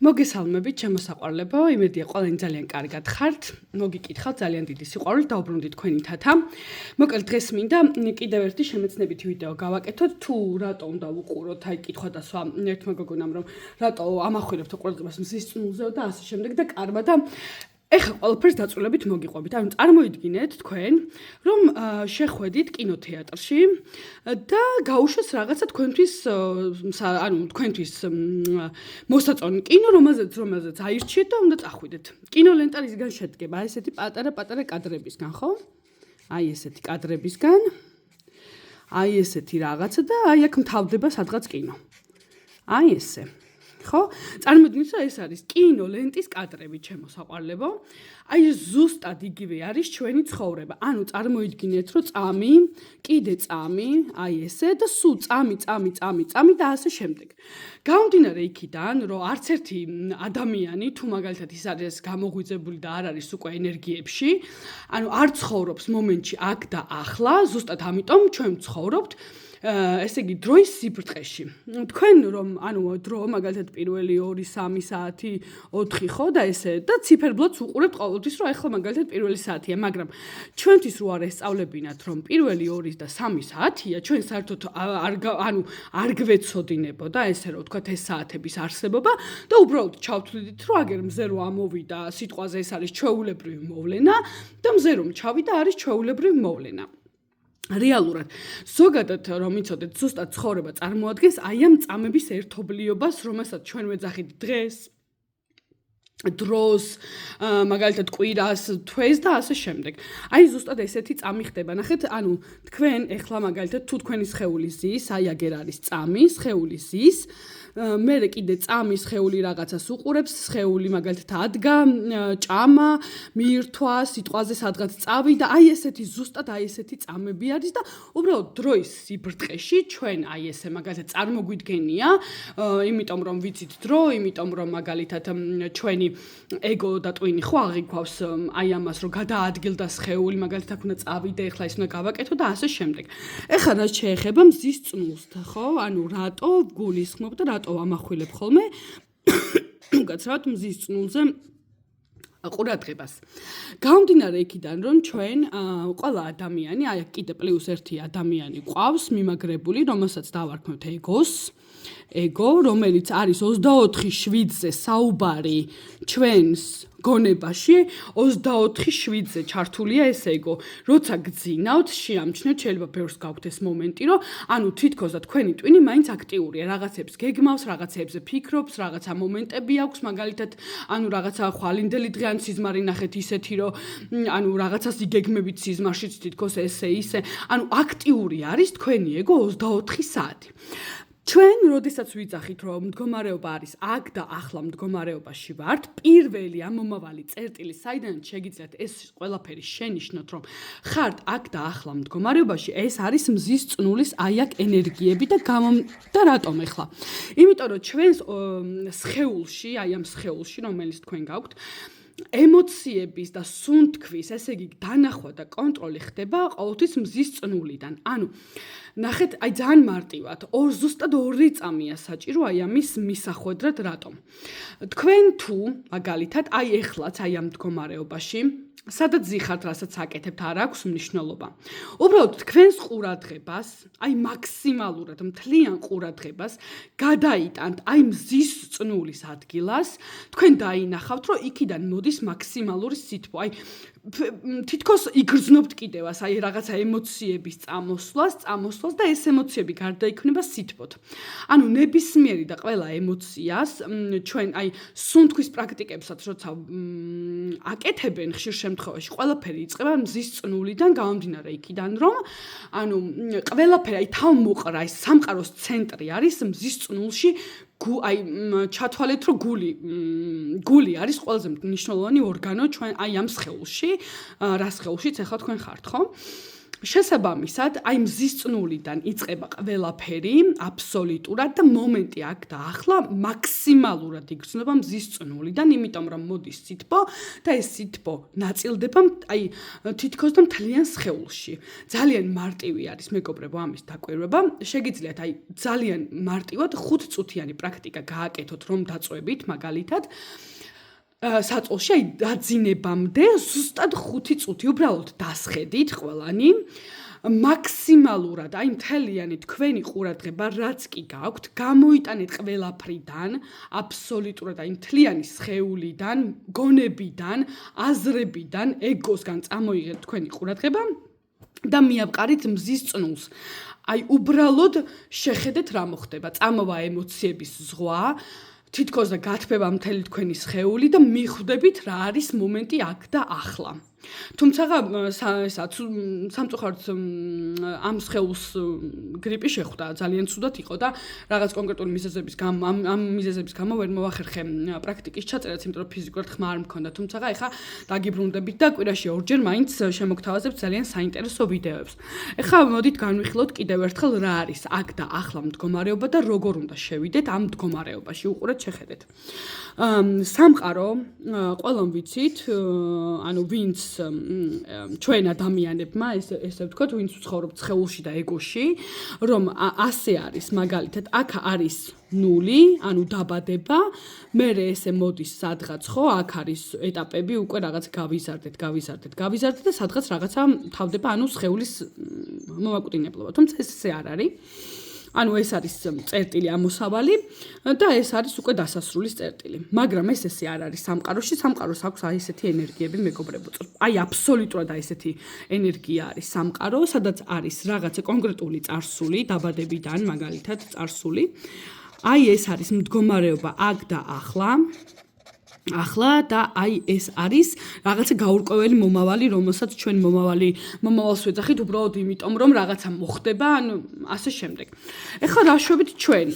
მოგესალმებით, ჩემო საყვარლებო, იმედია ყველანი ძალიან კარგად ხართ. მოგიკითხავთ ძალიან დიდი სიყვარულით, დაუბრუნდით თქვენი თათა. მოკლედ დღეს მინდა კიდევ ერთი შემეცნებითი ვიდეო გავაკეთოთ. თუ რატო უნდა ვუყუროთ, აი კითხვა დასვა ერთმა გოგონამ, რომ რატო ამახვილებთ ყურადღებას მზის წნულზე და ასე შემდეგ და კარმა და ეხლა ყველაფერს დაწვრილებით მოგიყვებით. ანუ წარმოიდგინეთ თქვენ, რომ შეხვედით კინოთეატრში და გაუშვეს რაღაცა თქვენთვის მოსაწონი კინო, რომელზეც აირჩიეთ და უნდა წახვიდეთ. კინოლენტარისგან შედგება ესეთი პატარა კადრებისგან, ხო? აი ესეთი კადრებისგან. აი ესეთი რაღაცა და აი აქ მთავრდება სადღაც კინო. აი ესე. ხო? წარმოიდგინეთ, რომ ეს არის კინოლენტის კადრები, ჩემო საყვარლებო. აი ზუსტად იგივე არის ჩვენი ცხოვრება. ანუ წარმოიდგინეთ, რომ წამი, კიდე წამი, აი ესე და სულ წამი და ასე შემდეგ. გამომდინარე იქიდან, რომ არც ერთი ადამიანი, თუ მაგალითად ის არის გამოღვიძებული და არ არის უკვე ენერგიებში, ანუ არ ცხოვრობს მომენტში აქ და ახლა, ზუსტად ამიტომ ჩვენ ვცხოვრობთ ესე იგი დროის სიბრტყეში. თქვენ რომ დრო მაგალითად პირველი 2-3 საათი 4 ხო და ესე და ციფერბლოდს უყურებთ ყოველთვის რომ ახლა მაგალითად პირველი საათია, მაგრამ ჩვენთვის რო არ ესწავლებინათ რომ პირველი 2 და 3 საათია, ჩვენ საერთოდ არ გვეცოდინებოდა ესე რომ ვთქვათ ეს საათების არსებობა და უბრალოდ ჩავთვლიდით რომ აგერ მზე რო ამოვიდა სიტყვაზე ეს არის ჩვეულებრივი მოვლენა და მზე რომ ჩავიდა არის ჩვეულებრივი მოვლენა. რეალურად ზოგადად რომ იცოდეთ ზუსტად ცხოვრება წარმოადგენს აი ამ წამების ერთობლიობას, რომელსაც ჩვენ ვეძახით დროს, მაგალითად კვირას, თვეს და ასე შემდეგ. აი ზუსტად ესეთი წამი ხდება. ნახეთ, თქვენ ეხლა მაგალითად თუ თქვენი სხეული ზის, აი აგერ არის წამი, სხეული ზის, მერე კიდე წამის სხეული რაღაცას უყურებს, სხეული მაგალითად ადგა, ჭამა, მიირთვა, სიტყვაზე სადღაც წავიდა, აი ესეთი ზუსტად აი ესეთი წამები არის და უბრალოდ დროის სიბრტყეში ჩვენ აი ესე მაგალითად წარმოგვიდგენია, იმიტომ რომ ვიცით დრო, იმიტომ რომ მაგალითად ჩვენი ეგო და ტვინი ხო აღიქვავს აი ამას რომ გადაადგილდა სხეული, მაგალითად უნდა წავიდე, ეხლა ის უნდა გავაკეთო და ასე შემდეგ. ეხლა რაც შეეხება მზის წნულს, ხო? რატო გულისხმობ და რატო ამახვილებ ხოლმე უკაცრავად მზის წნულზე ყურადღებას. გამომდინარე იქიდან, რომ ჩვენ ყველა ადამიანი, აი კიდე პლუს 1 ადამიანი ყავს მიმაგრებული, რომელსაც დავარქმევთ ეგო, რომელიც არის 24/7-ზე საუბარი ჩვენს გონებაში, 24/7-ზე ჩართულია ეს ეგო. როცა გძინავთ, შეამჩნევთ, შეიძლება ბევრს გაქვთ ეს მომენტი, რომ თითქოს და თქვენი ტვინი მაინც აქტიურია, რაღაცებს გეგმავს, რაღაცებზე ფიქრობს, რაღაცა მომენტები აქვს, მაგალითად, რაღაცა ხვალინდელი დღე ან სიზმარი ნახეთ ისეთი, რომ რაღაცას იგეგმებით სიზმარშიც თითქოს ესე ისე, აქტიური არის თქვენი ეგო 24 საათი. ჩვენ, როდესაც ვიძახით, რომ მდგომარეობა არის აქ და ახლა მდგომარეობაში ვართ, პირველი ამომავალი წერტილი, საიდან შეგიძლიათ ეს ყველაფერი შენიშნოთ, რომ ხართ აქ და ახლა მდგომარეობაში, ეს არის მზის წნულის აი აქ ენერგიები და რატომ ახლა? იმიტომ რომ ჩვენს სხეულში, აი ამ სხეულში, რომელიც თქვენ გაქვთ, ემოციების და სუნთქვის, ესე იგი, დანახვა და კონტროლი ხდება ყოველთვის მზის წნულიდან. ნახეთ, აი ძალიან მარტივად, ზუსტად 2 წამია საჭირო აი ამის მისახვედრად, რატომ? თქვენ თუ მაგალითად, აი ეხლაც აი ამ მდგომარეობაში, სადაც ზიხართ, რასაც აკეთებთ, არ აქვს მნიშვნელობა. უბრალოდ თქვენს ყურადღებას, აი მაქსიმალურად მთლიან ყურადღებას გადაიტანთ აი მზის წნულის ადგილას, თქვენ დაინახავთ, რომ იქიდან მოდის მაქსიმალური სითბო. აი თითქოს იგრძნობთ კიდევას, აი რაღაცა ემოციების წამოსვლას და ეს ემოციები გარდაიქმნება სითბოთ. ნებისმიერი და ყველა ემოციას ჩვენ აი სუნთქვის პრაქტიკებსაც როცა აკეთებენ ხშირ შემთხვევაში ყველაფერი იწყება მზის წნულიდან გამომდინარე იქიდან, რომ ყველაფერი აი თავმოყრა ეს სამყაროს ცენტრი არის მზის წნულში. აი ჩათვალეთ რომ გული არის ყველაზე მნიშვნელოვანი ორგანო ჩვენ აი ამ სხეულში, რა სხეულშიც ახლა თქვენ ხართ, ხო? შესაბამისად, აი მზის წნულიდან იწყება ყველაფერი, აბსოლუტურად და მომენტი აქ და ახლა მაქსიმალურად იგრძნობა მზის წნულიდან, იმიტომ რომ მოდის სითბო და ეს სითბო ნაწილდება აი თითქოს და მთლიან სხეულში. ძალიან მარტივი არის მეგობრებო ამის დაკვირვება. შეგიძლიათ აი ძალიან მარტივად 5 წუთიანი პრაქტიკა გააკეთოთ, რომ დაწვევით მაგალითად საწოლში აი დაძინებამდე ზუსტად 5 წუთი უბრალოდ დასხედით ყველანი მაქსიმალურად აი მთლიანი თქვენი ყურადღება რაც კი გაქვთ გამოიტანეთ ყველაფრიდან აბსოლუტურად აი მთლიანი სხეულიდან გონებიდან აზრებიდან ეგოსგან წამოიღეთ თქვენი ყურადღება და მიაბყარით მზის წნულს აი უბრალოდ შეხედეთ რა მოხდება წამოვა ემოციების ზღვა თითქოს და გათბება მთელი თქვენი სხეული და მიხვდებით რა არის მომენტი აქ და ახლა. თუმცა სამწუხაროდ ამ სხეულს გრიპი შეხვდა ძალიან ცუდად იყო და რაღაც კონკრეტული მიზეზების გამო ამ მიზეზების გამო ვერ მოვახერხე პრაქტიკის ჩაწერაც, იმიტომ რომ ფიზიკურად ხმა არ მქონდა. თუმცა ეხა დაგიბრუნდებით და კვირაში 2 ჯერ მაინც შემოგთავაზებთ ძალიან საინტერესო ვიდეოებს. ეხლა მოდით განვიხილოთ კიდევ ერთხელ რა არის აქ და ახლა მდგომარეობა და როგორ უნდა შევიდეთ ამ მდგომარეობაში. უყურეთ, შეხედეთ. სამყარო ყველამ ვიცით, ანუ ვინც ჩვენ ადამიანებმა ესე ვთქვათ, ვინც ვცხოვრობთ სხეულში და ეგოში, რომ ასე არის, მაგალითად, აქ არის 0, ანუ დაბადება, მერე ესე მოდის სადღაც, ხო, აქ არის ეტაპები, უკვე რაღაც გავიზარდეთ და სადღაც რაღაცა თავდება, ანუ სხეულის მომაკვდინებლობა. თუმცა ესე არ არის. ანუ ეს არის წერტილი ამოსავალი და ეს არის უკვე დასასრულის წერტილი. მაგრამ ეს ესე არ არის სამყაროში. სამყაროს აქვს აი ესეთი ენერგიები, მეგობრებო. აი აბსოლუტურად აი ესეთი ენერგია არის სამყარო, სადაც არის რაღაცა კონკრეტული წარსული, დაბადებიდან მაგალითად წარსული. აი ეს არის მდგომარეობა აქ და ახლა და აი ეს არის რაღაცა გაურკვეველი მომავალი, რომელსაც ჩვენ მომავალს ვეძახით უბრალოდ იმიტომ, რომ რაღაცა მოხდება, ანუ ასე შემდეგ. ეხლა რა შვებით ჩვენ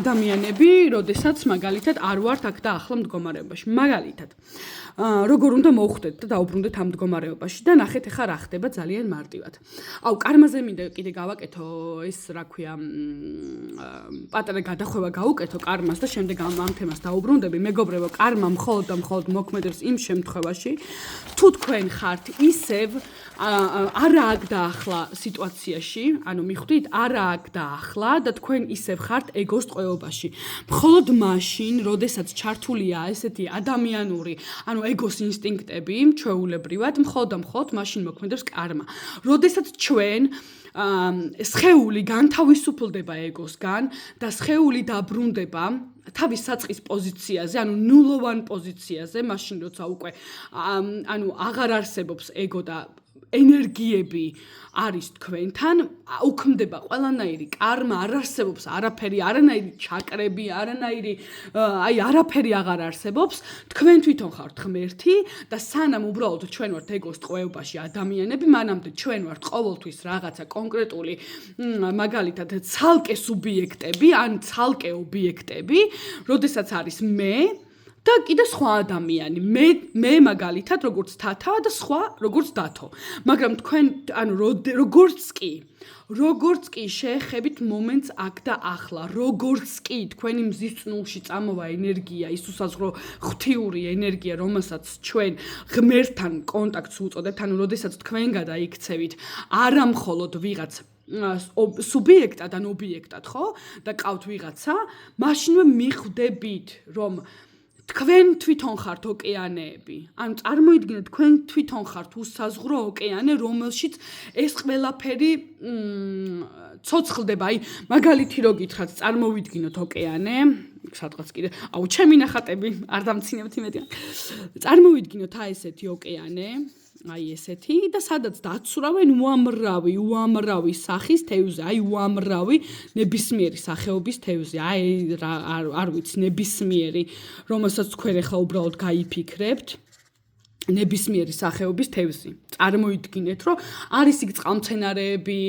ადამიანები, როდესაც მაგალითად არ ვართ აქ და ახლა მდგომარეობაში. მაგალითად, როგორ უნდა მოვხვდეთ და დაუბრუნდეთ ამ მდგომარეობაში და ნახეთ ეხლა რა ხდება ძალიან მარტივად. აუ, კარმაზე მინდა კიდე გავაკეთო ეს, რა ქვია, პატარა გადახვევა გავუკეთო კარმას და შემდეგ ამ თემას დაუბრუნდები. მეგობრებო, კარმა მხოლოდ მოქმედებს იმ შემთხვევაში, თუ თქვენ ხართ ისევ არა აქ და ახლა სიტუაციაში, ანუ მიხვდით, არა აქ და ახლა და თქვენ ისევ ხართ ეგოს ტყვეობაში. მხოლოდ მაშინ, როდესაც ჩართულია ესეთი ადამიანური, ანუ ეგოს ინსტინქტები, ჩვეულებრივად, მხოლოდ მაშინ მოქმედებს კარმა. როდესაც ჩვენ სხეული განთავისუფლდება ეგოსგან და სხეული დაბრუნდება თავის საწყის პოზიციაზე, ანუ ნულოვან პოზიციაზე, მაშინ როცა უკვე ანუ აღარ არსებობს ეგო და ენერგიები არის თქვენთან, უქმდება ყველანაირი კარმა, არ არსებობს არაფერი, არანაირი ჩაკრები, არაფერი აღარ არსებობს, თქვენ თვითონ ხართ ღმერთი და სანამ უბრალოდ ჩვენ ვართ ეგოს ტყვეობაში ადამიანები, მანამდე ჩვენ ვართ ყოველთვის რაღაცა კონკრეტული, მაგალითად, ცალკე სუბიექტები, ან ცალკე ობიექტები, როდესაც არის მე და კიდე სხვა ადამიანი. მე მაგალითად როგორც თათა და სხვა როგორც დათო. მაგრამ თქვენ ანუ როგორც კი შეეხებით მომენტს აქ და ახლა, როგორც კი თქვენი მზის წნულში წამოვა ენერგია, ის უსაზღვრო ღვთიური ენერგია, რომელსაც ჩვენ ღმერთთან კონტაქტს უწოდებთ, ანუ როდესაც თქვენ გადაიქცევით, არა მხოლოდ ვიღაც სუბიექტად ან ობიექტად, ხო? და ყავთ ვიღაცა, მაშინვე მიხვდებით, რომ თქვენ თვითონ ხართ ოკეანეები. ანუ წარმოიდგინეთ, თქვენ თვითონ ხართ უსაზღვრო ოკეანე, რომელშიც ეს ყველაფერი ცოცხლდება. აი, მაგალითი რო გითხრათ, წარმოვიდგინოთ ოკეანე, სადღაც კიდე, აუ, ჩემი ნახატები არ დამცინებთ იმედია. წარმოვიდგინოთ აი ესეთი ოკეანე, აი ესეთი და სადაც დაცურავენ უამრავი სახის თევზი, აი უამრავი ნებისმიერი სახეობის თევზი, აი არ ვიცი, ნებისმიერი, რომელსაც თქვენ ახლა უბრალოდ გაიფიქრებთ. ნებისმიერი სახეობის თევზი. წარმოიდგინეთ, რომ არის იქ წყალმცენარეები,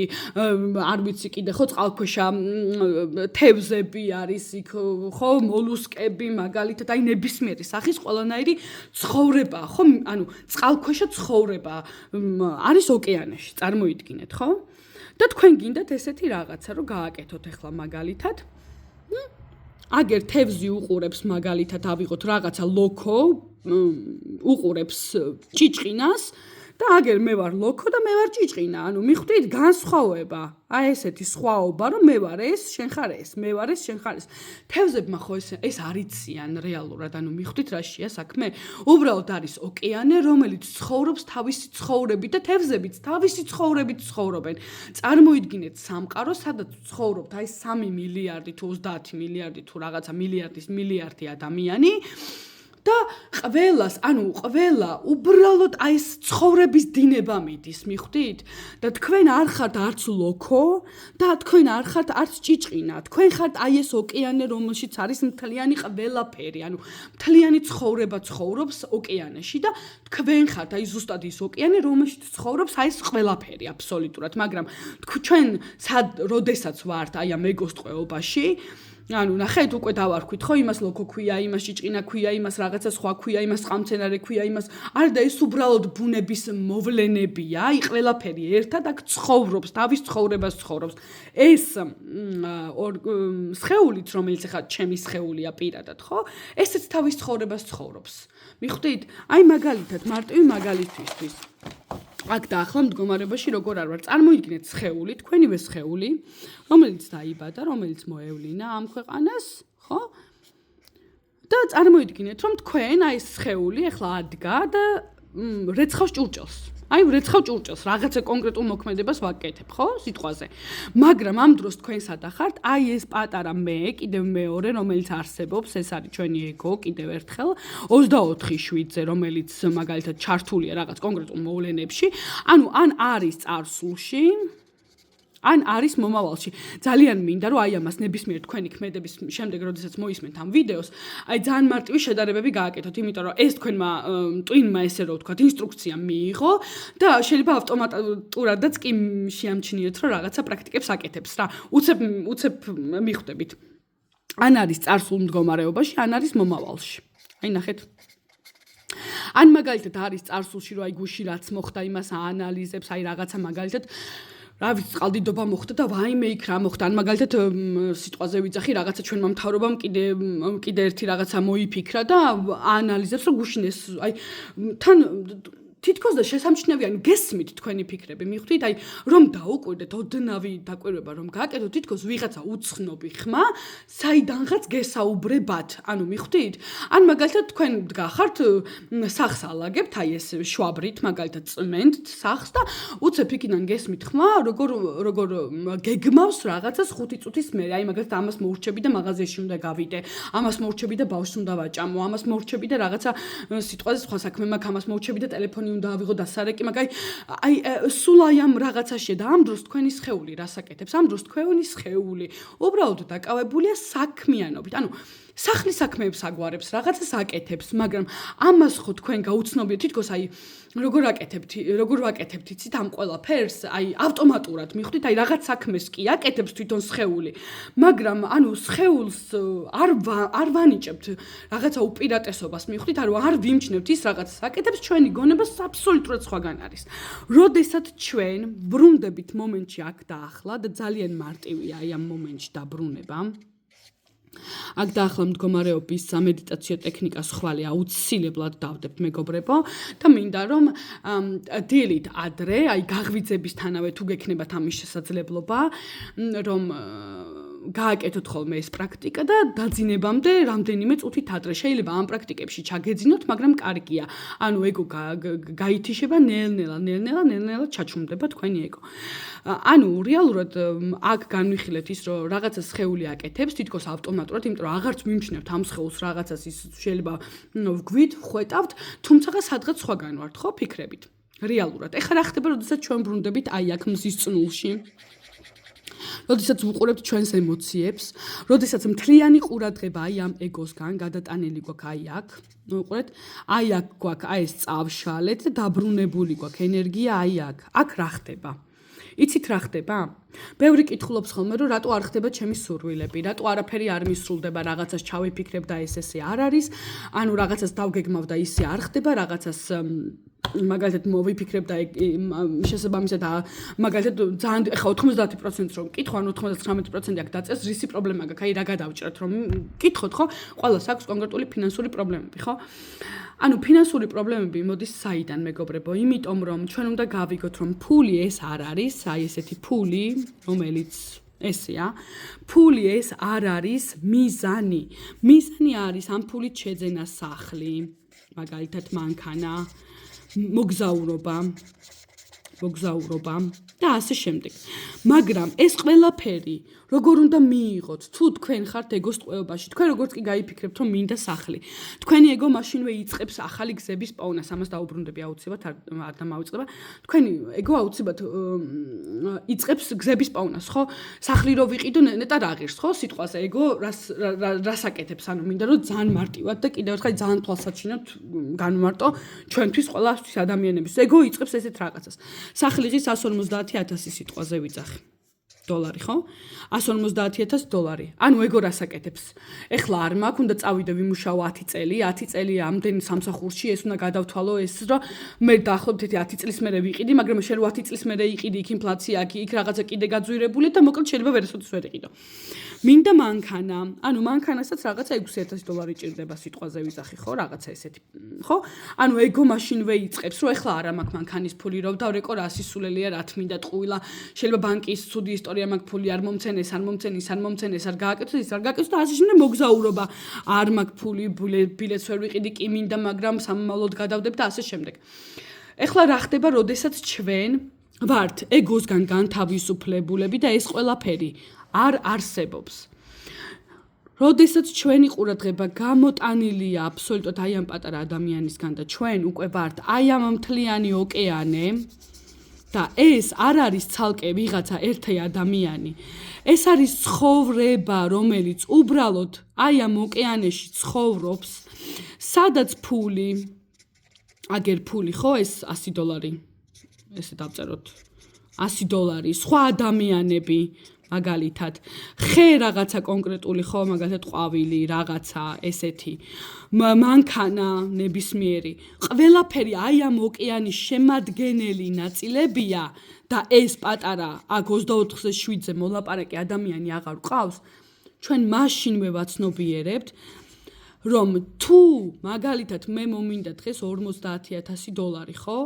არ ვიცი კიდე ხო წყალქვეშა თევზები არის იქ, ხო მოლუსკები, მაგალითად, აი ნებისმიერი სახის ყველანაირი ცხოვრება, ხო? ანუ წყალქვეშა ცხოვრება არის ოკეანეში, წარმოიდგინეთ, ხო? და თქვენ გინდათ ესეთი რაღაცა, რომ გააკეთოთ ახლა მაგალითად. აგერ თევზი უყურებს მაგალითად ავიღოთ რაღაცა ლოქო უყურებს ჭიჭყინას და აგერ მე ვარ ლოქო და მე ვარ ჭიჭყინა. ანუ მიხვდით განსხვავება. აი ესეთი სხვაობა, რომ მე ვარ ეს, შენ ხარ ეს, მე ვარ ეს, შენ ხარ ეს. თევზებმა ხო ეს არიციან რეალურად, ანუ მიხვდით რა შეა საქმე? უბრალოდ არის ოკეანე, რომელიც ცხოვრობს თავისი ცხოვრებით და თევზებიც თავისი ცხოვრებით ცხოვრობენ. წარმოიდგინეთ სამყარო, სადაც ცხოვრობთ აი 3 მილიარდი თუ 30 მილიარდი თუ რაღაცა მილიარდი ადამიანი. და ყველა უბრალოდ აი ეს ცხოვრების დინება მიდის, მიხვდით? და თქვენ არ ხართ არც ლოქო და თქვენ არ ხართ არც ჭიჭყინა. თქვენ ხართ აი ეს ოკეანე, რომელშიც არის მთლიანი ყველაფერი, ანუ მთლიანი ცხოვრება ცხოვრობს ოკეანეში და თქვენ ხართ აი ზუსტად ის ოკეანე, რომელშიც ცხოვრობს აი ეს ყველაფერი აბსოლუტურად, მაგრამ ჩვენ როდესაც ვართ აი ამ ეგოს ტყვეობაში ანუ ნახეთ უკვე დავარქვით ხო იმას ლოქო ქვია, იმას ჭიჭყინა ქვია, იმას რაღაცა სხვა ქვია, იმას წყალმცენარე ქვია, იმას არა და ეს უბრალოდ ბუნების მოვლენებია, აი ყველაფერი ერთად აქ ცხოვრობს, თავის ცხოვრებას ცხოვრობს. ეს სხეულიც, რომელიც ახლა ჩემი სხეულია პირადად, ხო? ესეც თავის ცხოვრებას ცხოვრობს. მიხვდით? აი მაგალითად, მარტივი მაგალითისთვის. აქ და ახლა მდგომარეობაში როგორ არ ვარ? წარმოიდგინეთ სხეული, თქვენივე სხეული, რომელიც დაიბადა, რომელიც მოევლინა ამ ქვეყანას, ხო? და წარმოიდგინეთ, რომ თქვენ აი ეს სხეული ახლა ადგა და რეცხავს ჭურჭელს. აი რეცხავ ჭურჭელს, რაღაცა კონკრეტულ მოქმედებას ვაკეთებ, ხო? სიტყვაზე. მაგრამ ამ დროს თქვენ სადახართ, აი ეს პატარა მე, კიდევ მეორე, რომელიც არსებობს, ეს არის ჩვენი ეგო, კიდევ ერთხელ 24/7-ზე, რომელიც მაგალითად ჩართულია რაღაც კონკრეტულ მოვლენებში, ანუ ან არის წარსულში, ან არის მომავალში. ძალიან მინდა რომ აი ამას ნებისმიერ თქვენი ქმედების შემდეგ, როდესაც მოისმენთ ამ ვიდეოს, აი ძალიან მარტივი შედარებები გააკეთოთ, იმიტომ რომ ეს თქვენმა ტვინმა ესე რომ ვთქვათ, ინსტრუქცია მიიღო და შეიძლება ავტომატურადაც კი შეამჩნიოთ, რომ რაღაცა პრაქტიკებს აკეთებს რა. უცებ მიხვდებით. ან არის წარსულ მდგომარეობაში, ან არის მომავალში. აი ნახეთ. ან მაგალითად არის წარსულში, რომ აი გუში რაც მოხდა, იმას აანალიზებს, აი რაღაცა მაგალითად რა ვიცი წყალდიდობა მოხდა და ვაიმე იქ რა მოხდა. ან მაგალითად სიტყვაზე ვიძახი რაღაცა ჩვენმა მთავრობამ კიდე ერთი რაღაცა მოიფიქრა და აანალიზებს რომ გუშინ ეს აი თან თითქოს და შესამჩნევიანი გესმით თქვენი ფიქრები, მიხვდით? აი რომ დაუკვირდეთ ოდნავი დაკვირვება რომ გააკეთოთ, თითქოს ვიღაცა უცნობი ხმა საიდანღაც გესაუბრებათ. ანუ მიხვდით? ან მაგალითად თქვენ დგახართ სახს ალაგებთ, აი ეს შვაბრით მაგალითად წმენთ სახს და უცებ იქიდან გესმით ხმა, როგორ გეგმავს რაღაცას 5 წუთის მერე. აი მაგალითად ამას მოურჩები და მაღაზიაში უნდა გავიდე, ამას მოურჩები და ბავშვს უნდა ვაჭამო, ამას მოურჩები და რაღაცა სიტყვაზე სხვა საქმე მაქვს, ამას მოურჩები და ტელეფონი უნდა ავიღო და სარეკი, მაგრამ აი სულ აი ამ რაღაცაშია და ამ დროს თქვენი სხეული რას აკეთებს? ამ დროს თქვენი სხეული უბრალოდ დაკავებულია საქმიანობით. ანუ სახლის საქმეებს აგვარებს, რაღაცას აკეთებს, მაგრამ ამას ხო თქვენ გაუცნობიათ თითქოს აი როგორ ვაკეთებთ იცით ამ ყველაფერს? აი ავტომატურად მიხვდით, აი რაღაც საქმეს კი აკეთებს თვითონ სხეული, მაგრამ ანუ სხეულს არ ვანიჭებთ რაღაცა უპირატესობას, მიხვდით, ანუ არ ვიმჩნევთ ის რაღაცას აკეთებს, ჩვენი გონება აბსოლუტურად სხვაგან არის. როდესაც ჩვენ ბრუნდებით მომენტში აქ და ახლა და ძალიან მარტივია აი ამ მომენტში დაბრუნება. აქ და ახლა მდგომარეობის სამედიტაციო ტექნიკას ხვალე აუცილებლად დავდებთ მეგობრებო და მინდა რომ დილით ადრე, აი გაღვიძებისთანავე თუ გექნებათ ამის შესაძლებლობა, რომ გააკეთოთ ხოლმე ეს პრაქტიკა და დაძინებამდე რამდენიმე წუთით ადრე. შეიძლება ამ პრაქტიკებში ჩაგეძინოთ, მაგრამ კარგია. ანუ ეგო გაითიშება ნელ-ნელა ჩაჩუმდება თქვენი ეგო. ანუ რეალურად აქ განვიხილეთ ის, რომ რაღაცა სხეული აკეთებს, თითქოს ავტომატურად, იმიტომ რომ აღარც მიმჩნევთ ამ სხეულს რაღაცას ის შეიძლება ვგვით, ხვეტავთ, თუმცა სადღაც სხვაგან ვართ, ხო, ფიქრებით. რეალურად. ეხლა რა ხდება, როდესაც ჩვენ ბრუნდებით აი აქ მზის წნულში? როდესაც ვუყურებთ ჩვენს ემოციებს, როდესაც მთლიანი ყურადღება აი ამ ეგოსგან გადატანილი გვაქვს აი აქ, ვუყურეთ, აი აქ გვაქვს აი ეს წავშალეთ და დაბრუნებული გვაქვს ენერგია აი აქ. აქ რა ხდება? იცით რა ხდება? ბევრი კითხულობს ხოლმე, რომ რატო არ ხდება ჩემი სურვილები, რატო არაფერი არ მისრულდება, რაღაცას ჩავიფიქრებ და ესე არ არის, ანუ რაღაცას დავგეგმავ და ისე არ ხდება, რაღაცას მაგალითად მოვიფიქრებ და შესაბამისად მაგალითად ძალიან ეხა 90% რომ კითხო, ან 99% აქ დაწერს, რისი პრობლემა გაქვს, აი რა გადავჭრათ რომ კითხოთ, ხო? ყველას აქვს კონკრეტული ფინანსური პრობლემები, ხო? ანუ ფინანსური პრობლემები მოდის საიდან, მეგობრებო? იმიტომ რომ ჩვენ უნდა გავიგოთ, რომ ფული ეს არ არის, აი ესეთი ფული, რომელიც ესეა, ფული ეს არ არის მიზანი. მიზანი არის ამ ფულით შეძენა სახლი, მაგალითად მანქანა, მოგზაურობა და ასე შემდეგ. მაგრამ ეს ყველაფერი როგორ უნდა მიიღოთ? თუ თქვენ ხართ ეგოს ტყვეობაში, თქვენ როგორც კი გაიფიქრებთ, რომ მინდა სახლი, თქვენი ეგო მაშინვე იწყებს ახალი გზების პოვნას, ამას დაუბრუნდები აუცილებლად, არ დამავიწყდება. თქვენი ეგო აუცილებლად იწყებს გზების პოვნას, ხო? სახლი რო ვიყიდო, ნეტარ აღირს, ხო? სიტყვაზე ეგო რას აკეთებს? ანუ მინდა რომ ძალიან მარტივად და კიდევ ერთხელ ძალიან თვალსაჩინოდ განვმარტო ჩვენთვის ყველასთვის ადამიანების. ეგო იწყებს ესეთ რაღაცას. სახლი ღირს 150,000 სიტყვაზე ვიძახი. $, ხო? 150,000 $. ანუ ეგო რას აკეთებს? ეხლა არ მაქვს, უნდა წავიდე ვიმუშაო 10 წელი, 10 წელი ამდენ სამსახურში, ეს უნდა გადავთვალო ეს, რომ მე დაახლოებით 10 წლის მერე ვიყიდი, მაგრამ შენ 10 წლის მერე იყიდი, იქ ინფლაცია აქვს, იქ რაღაცა კიდე გაძვირებული და მოკლედ შეიძლება ვერასოდეს ვერ იყიდო. მინდა მანქანა, ანუ მანქანასაც რაღაცა $6,000 ჭირდება სიტყვაზე ვიძახი, ხო? რაღაცა ესეთი, ხო? ანუ ეგო მაშინვე იწყებს, რომ ეხლა არა მაქვს მანქანის ფული, რომ დავრეკო რა სისულელია, რა თმინდა ტყუილა, შეიძლება ბანკის ცუდი ისტორია მაქვს, ფული არ მომცენ, ეს არ მომცენ, ის არ მომცენ, ეს არ გააკეთოს, ის არ გააკეთოს და ასე შემდეგ მოგზაურობა. არ მაქვს ფული, ბილეთს ვერ ვიყიდი, კი მინდა, მაგრამ სამომავლოდ გადავდებ და ასე შემდეგ. ეხლა რა ხდება, როდესაც ჩვენ ვართ ეგოსგან განთავისუფლებულები და ეს ყველაფერი არ არსებობს. როდესაც ჩვენი ყურადღება გამოტანილია აბსოლუტურად აი ამ პატარა ადამიანისგან და ჩვენ უკვე ვართ აი ამ მთლიანი ოკეანე და ეს არ არის ცალკე ვიღაცა ერთი ადამიანი. ეს არის ცხოვრება, რომელიც უბრალოდ აი ამ ოკეანეში ცხოვრობს, სადაც ფული, აგერ ფული, ხო, ეს $100. ესე დავწეროთ. $100, სხვა ადამიანები, მაგალითად, ხე რაღაცა კონკრეტული, ხო, მაგალითად, ყვავილი, რაღაცა ესეთი, მანქანა ნებისმიერი, ყველაფერი აი ამ ოკეანის შემადგენელი ნაწილებია და ეს პატარა აქ 24/7-ზე მოლაპარაკე ადამიანი აღარ ყავს, ჩვენ მაშინვე ვაცნობიერებთ, რომ თუ მაგალითად მე მომინდა დღეს $50,000, ხო?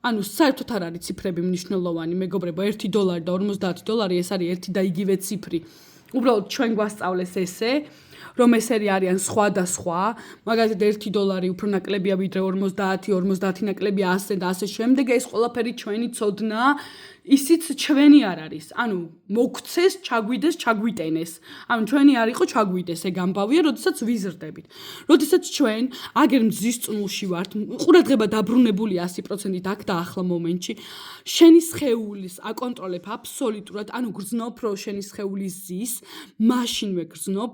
ანუ საერთოდ არ არის ციფრები მნიშვნელოვანი, მეგობრებო, $1 და $50 ეს არის ერთი და იგივე ციფრი. უბრალოდ ჩვენ გვასწავლეს ესე, რომ ესერი არიან სხვადასხვა, მაგალითად $1 უფრო ნაკლებია ვიდრე 50, 50 ნაკლებია 100 და ასე შემდეგ, ეს ყველაფერი ჩვენი ცოდნა, ისიც ჩვენი არ არის. ანუ მოგცეს, ჩაგვიდეს, ჩაგვიტენეს. ანუ ჩვენი არ იყო ჩაგვიდეს, ეგ ამბავია, როდესაც ვიზრდებით. როდესაც ჩვენ აგერ მზის წნულში ვართ, ყურადღება დაბრუნებულია 100%-ით აქ და ახლა მომენტში, შენი სხეულის აკონტროლებ აბსოლუტურად, ანუ გრძნობ, რომ შენი სხეული ზის, მაშინვე გრძნობ,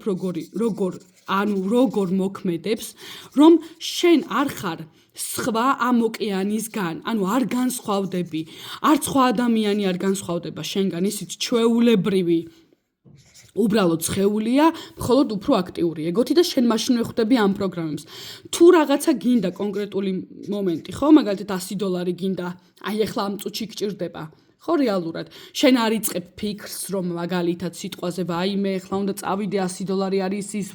როგორ მოქმედებს, რომ შენ არ ხარ სხვა ამ ოკეანისგან, ანუ არ განსხვავდები, არც სხვა ადამიანი არ განსხვავდება შენგან, ისიც ჩვეულებრივი უბრალოდ სხეულია, მხოლოდ უფრო აქტიური ეგოთი და შენ მაშინვე ხვდები ამ პროგრამებს. თუ რაღაცა გინდა კონკრეტული მომენტი, ხო, მაგალითად $100 გინდა, აი ახლა ამ წუთში გჭირდება. ხო რეალურად შენ არ იწყებ ფიქრს რომ მაგალითად სიტყვაზე ვაიმე ახლა უნდა წავიდე $100 არის ის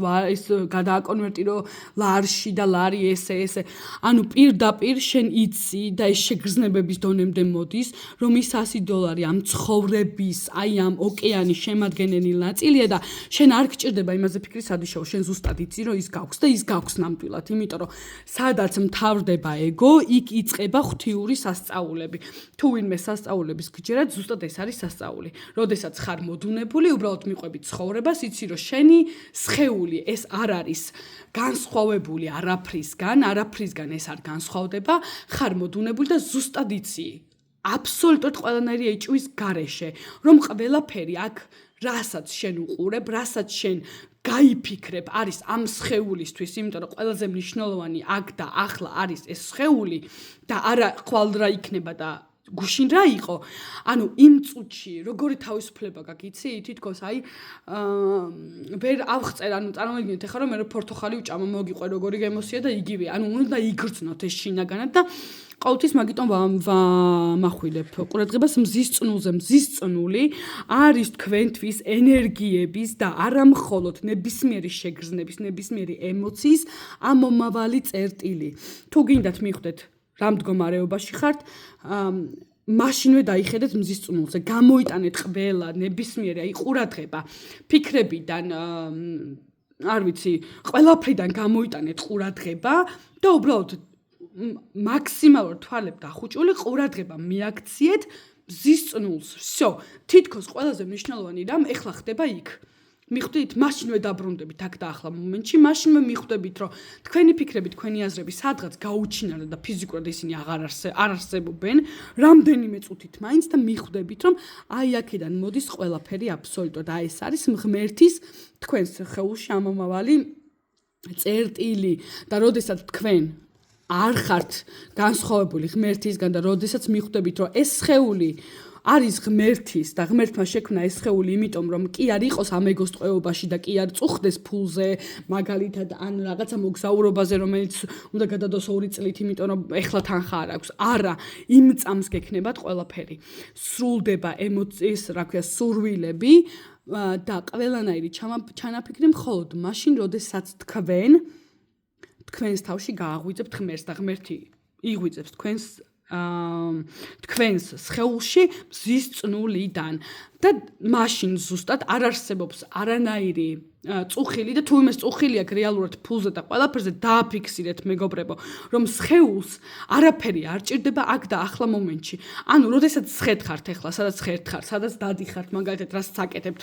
გადააკონვერტირო ლარში და ლარი ესე ანუ პირდაპირ შენ იცი და ეს შეგრძნებების დონემდე მოდის რომ ის $100 ამ ცხოვრების აი ამ ოკეანის შემადგენელი ნაწილია და შენ არ გჭირდება იმაზე ფიქრი სადიშაო შენ ზუსტად იცი რომ ის გაქვს და ის გაქვს ნამდვილად იმიტომ რომ სადაც მთავრდება ეგო იქ იწყება ღვთიური სასწაულები თუ ვინმე სასწაულების გჯერათ ზუსტად ეს არის სასწაული. როდესაც ხარ მოდუნებული, უბრალოდ მიყვები ცხოვრებას, იცი რომ შენი სხეული ეს არ არის განსხვავებული არაფრისგან ეს არ განსხვავდება, ხარ მოდუნებული და ზუსტად იცი. აბსოლუტურად ყველანაირი ეჭვის გარეშე, რომ ყველაფერი აქ რასაც შენ უყურებ, რასაც შენ გაიფიქრებ, არის ამ სხეულისთვის, იმიტომ რომ ყველაზე მნიშვნელოვანი აქ და ახლა არის ეს სხეული და არა ხვალ რა იქნება და გუშინ რა იყო, ანუ იმ წუთში როგორი თავისუფლება გაქვს, იცი? თითქოს აი ვერ ავხწერ, ანუ წარმოვიდგინეთ ახლა რომ მე პორტოხალი ვჭამო, მოგიყვე როგორი ემოცია და იგივე, ანუ უნდა იგრძნოთ ეს შინაგანად და ყოველთვის მაგიტომ ვამახვილებ ყურადღებას მზის წნულზე. მზის წნული არის თქვენთვის ენერგიების და არა მხოლოდ ნებისმიერი შეგრძნების, ნებისმიერი ემოციის ამომავალი წერტილი. თუ გინდათ მიხვდეთ რა მდგომარეობაში ხართ, მაშინვე დაიხედეთ მზის წნულზე, გამოიტანეთ ყველა ნებისმიერი აი ყურადღება ფიქრებიდან, არ ვიცი, ყველაფრიდან გამოიტანეთ ყურადღება და უბრალოდ მაქსიმალურ თვალებ დახუჭული ყურადღება მიაქციეთ მზის წნულს. всё, თითქოს ყველაზე მნიშვნელოვანი რამ ეხლა ხდება იქ. მიხვდით, მაშინვე დაბრუნდებით აქ და ახლა მომენტში, მაშინვე მიხვდებით, რომ თქვენი ფიქრები, თქვენი აზრები სადღაც გაუჩინარდა და ფიზიკურად ისინი არ არსებობენ, რამდენიმე წუთით მაინც და მიხვდებით, რომ აი აქედან მოდის ყველაფერი აბსოლუტურად. აი ეს არის ღმერთის თქვენს ხეულში ამომავალი წერტილი და როდესაც თქვენ არ ხართ განსხვავებული ღმერთისგან და როდესაც მიხვდებით, რომ ეს სხეული არის ღმერთის და ღმერთმა შექმნა ეს სხეული, იმიტომ რომ კი არ იყოს ამ ეგოს ტყვეობაში და კი არ წუხდეს ფულზე, მაგალითად, ან რაღაცა მოგზაურობაზე, რომელიც უნდა გადადოს 2 წლით, იმიტომ რომ ეხლა თანხა არ აქვს. არა, იმ წამს გექნებათ ყველაფერი. სრულდება ემოციის, რა ქვია, სურვილები და ყველანაირი ჩანაფიქრი მხოლოდ მაშინ, როდესაც თქვენს თავში გააღვიძებთ ღმერთს და ღმერთი იღვიძებს თქვენს სხეულში მზის წნულიდან და მაშინ ზუსტად არ არსებობს არანაირი წუხილი და თუ იმეს წუხილი აქვს რეალურად ფულზე და ყველაფერზე დააფიქსირეთ მეგობრებო, რომ სხეულს არაფერი არ ჭირდება აქ და ახლა მომენტში. ანუ, როდესაც სხედხართ ახლა, სადაც ხერთხართ, სადაც დადიხართ, მაგალითად, რასაც აკეთებთ.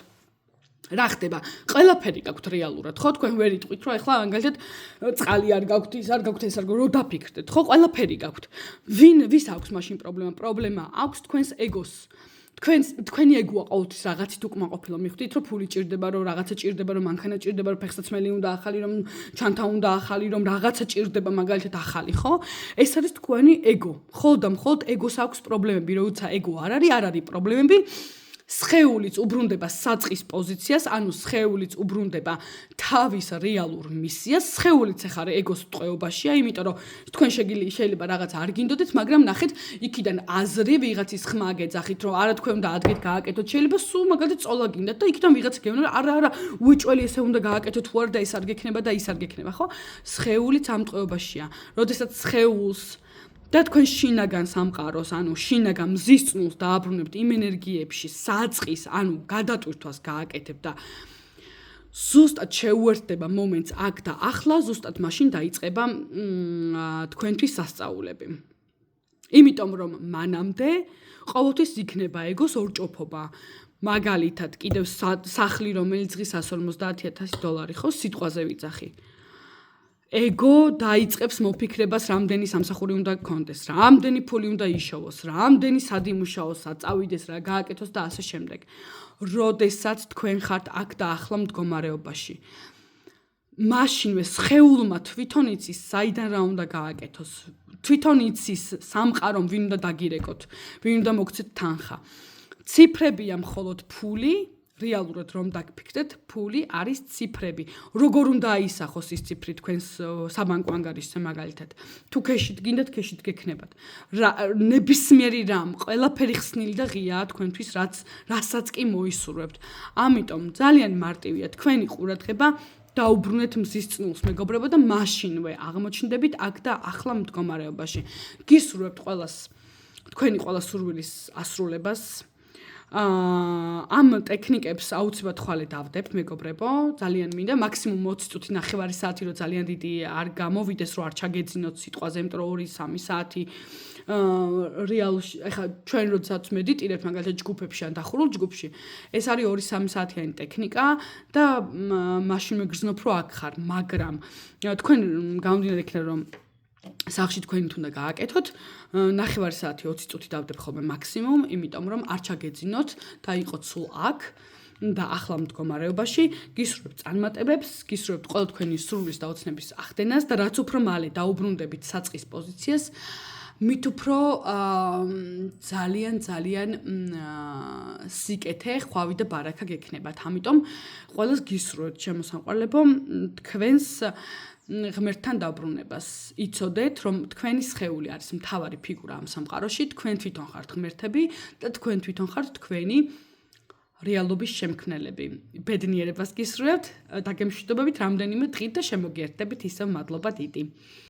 რა ხდება? ყველაფერი გაქვთ რეალურად, ხო? თქვენ ვერ იტყვით, რომ ახლა მაგალითად წყალი არ გაქვთ, ის არ გაქვთ, ეს არ გაქვთ, რო დაფიქრდეთ, ხო? ყველაფერი გაქვთ. ვის აქვს მაშინ პრობლემა? პრობლემა აქვს თქვენს ეგოს. თქვენი ეგოა ყოველთვის რაღაცით უკმაყოფილო. მიხვდით, რომ ფული ჭირდება, რომ რაღაცა ჭირდება, რომ მანქანა ჭირდება, რომ ფეხსაცმელი უნდა ახალი, რომ ჩანთა უნდა ახალი, რომ რაღაცა ჭირდება, მაგალითად ახალი, ხო? ეს არის თქვენი ეგო. მხოლოდ და მხოლოდ ეგოს აქვს პრობლემები, როცა ეგო არ არის პრობლემები. სხეულიც უბრუნდება საწყის პოზიციას, ანუ სხეულიც უბრუნდება თავის რეალურ მისიას. სხეულიც ახლა ეგოს ტყვეობაშია, იმიტომ რომ თქვენ შეიძლება რაღაც არ გინდოდეთ, მაგრამ ნახეთ, იქიდან აზრი ვიღაცის ხმა გეძახით, რომ არა თქვენ უნდა ადგეთ გააკეთოთ, შეიძლება სულ მაგალითად წოლა გინდათ და იქიდან ვიღაც გეუბნება, არა, უეჭველი ესე უნდა გააკეთოთ, თუ არა და ეს არ გექნება და ის არ გექნება, ხო? სხეულიც ამ ტყვეობაშია. როდესაც სხეულს და თქვენ შინაგან სამყაროს, ანუ შინაგან მზის წნულს დააბრუნებთ იმ ენერგიებში, საწყის, ანუ გადატვირთვას გააკეთებთ და ზუსტად შეუერთდება მომენტს აქ და ახლა, ზუსტად მაშინ დაიწყება თქვენთვის სასწაულები. იმიტომ რომ მანამდე ყოველთვის იქნება ეგოს ორჭოფობა. მაგალითად, კიდევ სახლი, რომელიც დღის $150,000, ხო, სიტყვაზე ვიძახი. ეგო დაიწყებს მოფიქრებას, რამდენი სამსახური უნდა გქონდეს, რამდენი ფული უნდა იშოვოს, რამდენი სადიმუშაოს წავიდეს, რა გააკეთოს და ასე შემდეგ. როდესაც თქვენ ხართ აქ და ახლა მდგომარეობაში. მაშინვე სხეულმა თვითონ იცის, საიდან რა უნდა გააკეთოს. თვითონ იცის სამყარომ ვინ უნდა დაგირეკოთ, ვინ უნდა მოგცეთ თანხა. ციფრებია მხოლოდ ფული. რეალურად რომ დაგფიქრდეთ, ფული არის ციფრები. როგორ უნდა აისახოს ის ციფრი თქვენს საბანკო ანგარიშზე მაგალითად? თუ ქეშით გინდათ, ქეშით გექნებათ. ნებისმიერი რამ, ყველაფერი ხსნილი და ღიაა თქვენთვის, რასაც კი მოისურვებთ. ამიტომ ძალიან მარტივია თქვენი ყურადღება დაუბრუნეთ მზის წნულს, მეგობრებო და მაშინვე აღმოჩნდებით აქ და ახლა მდგომარეობაში. გისურვებთ ყველას თქვენი ყველა სურვილის ასრულებას. ამ ტექნიკებს აუცილებლად ხვალე დავდებთ, მეგობრებო, ძალიან მინდა, მაქსიმუმ 20 წუთი, ნახევარი საათი, რომ ძალიან დიდი არ გამოვიდეს, რომ არ ჩაგეძინოთ სიტყვაზე, იმიტომ რომ 2-3 საათი რეალში, ეხლა ჩვენ როდესაც მედიტირებთ, მაგალითად ჯგუფებში ან დახურულ ჯგუფში, ეს არის 2-3 საათიანი ტექნიკა და მაშინ მეგრძნობ, რომ აქ ხარ, მაგრამ თქვენ გამომდინარე იქიდან, რომ სახლში თქვენით უნდა გააკეთოთ, ნახევარი საათი 20 წუთი დავდებ ხოლმე მაქსიმუმ, იმიტომ რომ არ ჩაგეძინოთ და იყოთ სულ აქ და ახლა მდგომარეობაში გისურვებთ წარმატებებს, გისურვებთ ყველა თქვენი სურვილის და ოცნების ახდენას და რაც უფრო მალე დაუბრუნდებით საწყის პოზიციას, მით უფრო ძალიან სიკეთე, ხვავი და ბარაკა გექნებათ. ამიტომ ყველას გისურვებთ, შემოსამყარლებო, თქვენს ღმერთთან დაბრუნებას. იცოდეთ, რომ თქვენი სხეული არის მთავარი ფიგურა ამ სამყაროში, თქვენ თვითონ ხართ ღმერთები და თქვენ თვითონ ხართ თქვენი რეალობის შემქმნელები. ბედნიერებას გისურვებთ, დაგემშვიდობებით რამდენიმე დღით და შემოგიერთდებით ისევ მადლობა დიდი.